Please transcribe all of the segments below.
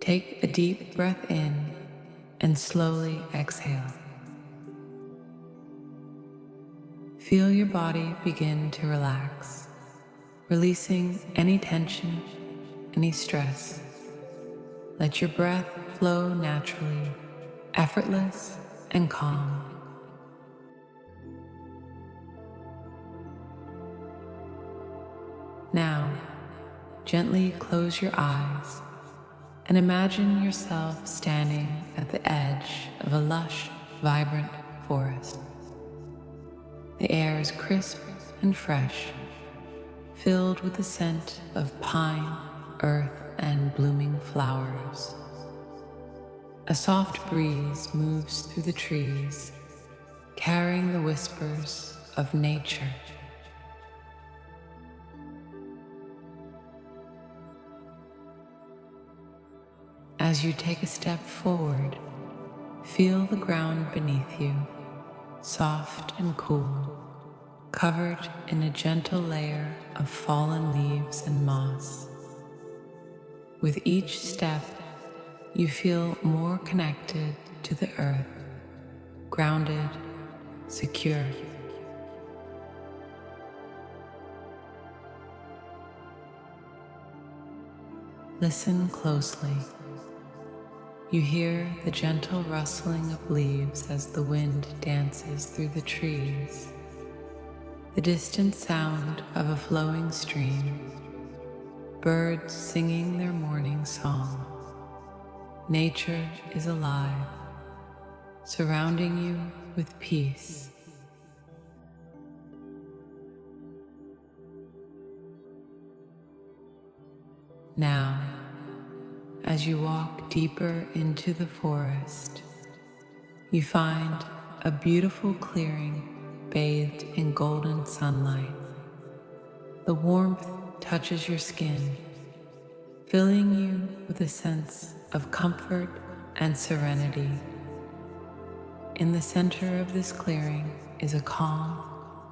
Take a deep breath in and slowly exhale. Feel your body begin to relax, releasing any tension, any stress. Let your breath flow naturally, effortless and calm. Now, gently close your eyes and imagine yourself standing at the edge of a lush, vibrant forest. The air is crisp and fresh, filled with the scent of pine, earth, and blooming flowers. A soft breeze moves through the trees, carrying the whispers of nature. As you take a step forward, feel the ground beneath you, soft and cool, covered in a gentle layer of fallen leaves and moss. With each step, you feel more connected to the earth, grounded, secure. Listen closely. You hear the gentle rustling of leaves as the wind dances through the trees, the distant sound of a flowing stream, birds singing their morning song. Nature is alive, surrounding you with peace. Now, as you walk deeper into the forest, you find a beautiful clearing bathed in golden sunlight. The warmth touches your skin, filling you with a sense of comfort and serenity. In the center of this clearing is a calm,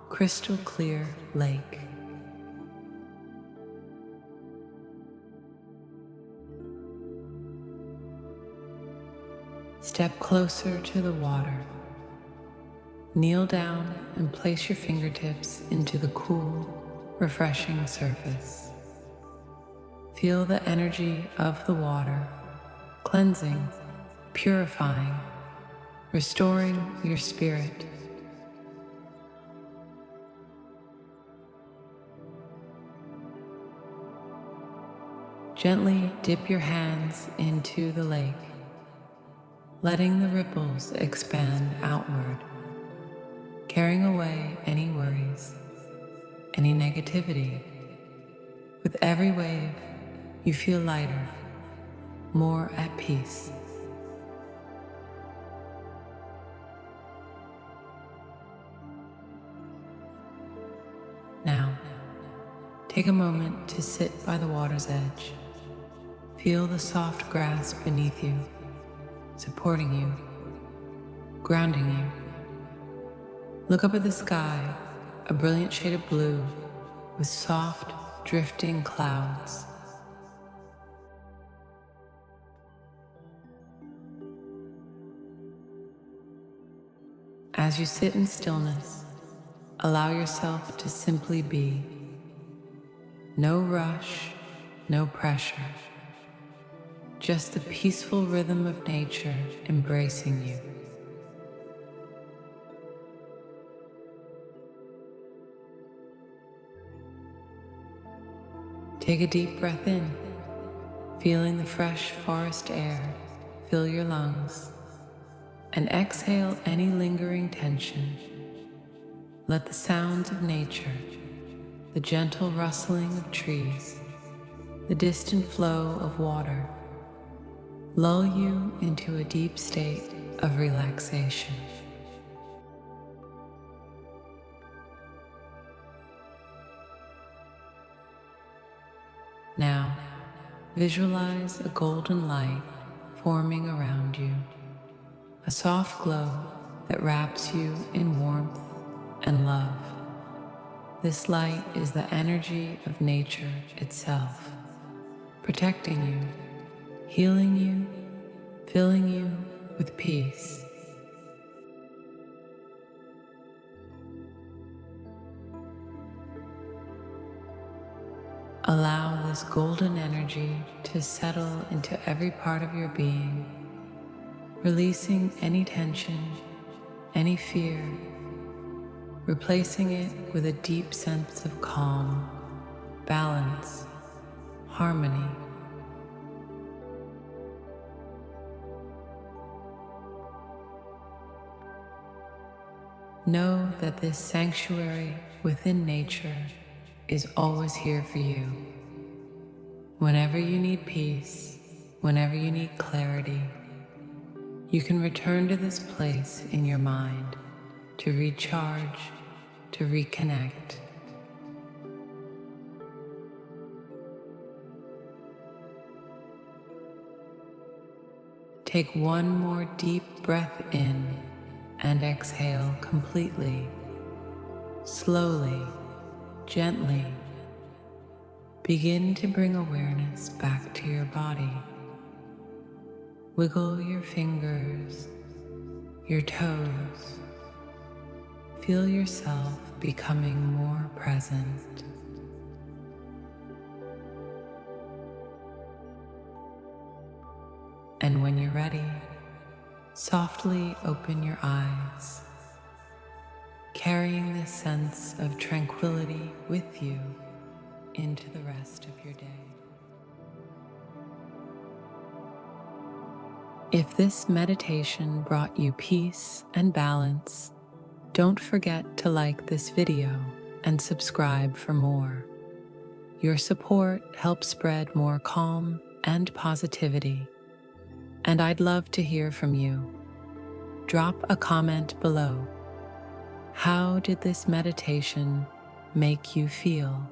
crystal clear lake. Step closer to the water. Kneel down and place your fingertips into the cool, refreshing surface. Feel the energy of the water, cleansing, purifying, restoring your spirit. Gently dip your hands into the lake, letting the ripples expand outward, carrying away any worries, any negativity. With every wave, you feel lighter, more at peace. Now, take a moment to sit by the water's edge. Feel the soft grass beneath you, supporting you, grounding you. Look up at the sky, a brilliant shade of blue with soft, drifting clouds. As you sit in stillness, allow yourself to simply be. No rush, no pressure. Just the peaceful rhythm of nature embracing you. Take a deep breath in, feeling the fresh forest air fill your lungs, and exhale any lingering tension. Let the sounds of nature, the gentle rustling of trees, the distant flow of water, lull you into a deep state of relaxation. Now, visualize a golden light forming around you, a soft glow that wraps you in warmth and love. This light is the energy of nature itself, protecting you, healing you, filling you with peace. Allow this golden energy to settle into every part of your being, releasing any tension, any fear, replacing it with a deep sense of calm, balance, harmony. Know that this sanctuary within nature is always here for you. Whenever you need peace, whenever you need clarity, you can return to this place in your mind to recharge, to reconnect. Take one more deep breath in and exhale completely, slowly, gently. Begin to bring awareness back to your body. Wiggle your fingers, your toes. Feel yourself becoming more present. And when you're ready, softly open your eyes, carrying this sense of tranquility with you into the rest of your day. If this meditation brought you peace and balance, don't forget to like this video and subscribe for more. Your support helps spread more calm and positivity, and I'd love to hear from you. Drop a comment below. How did this meditation make you feel?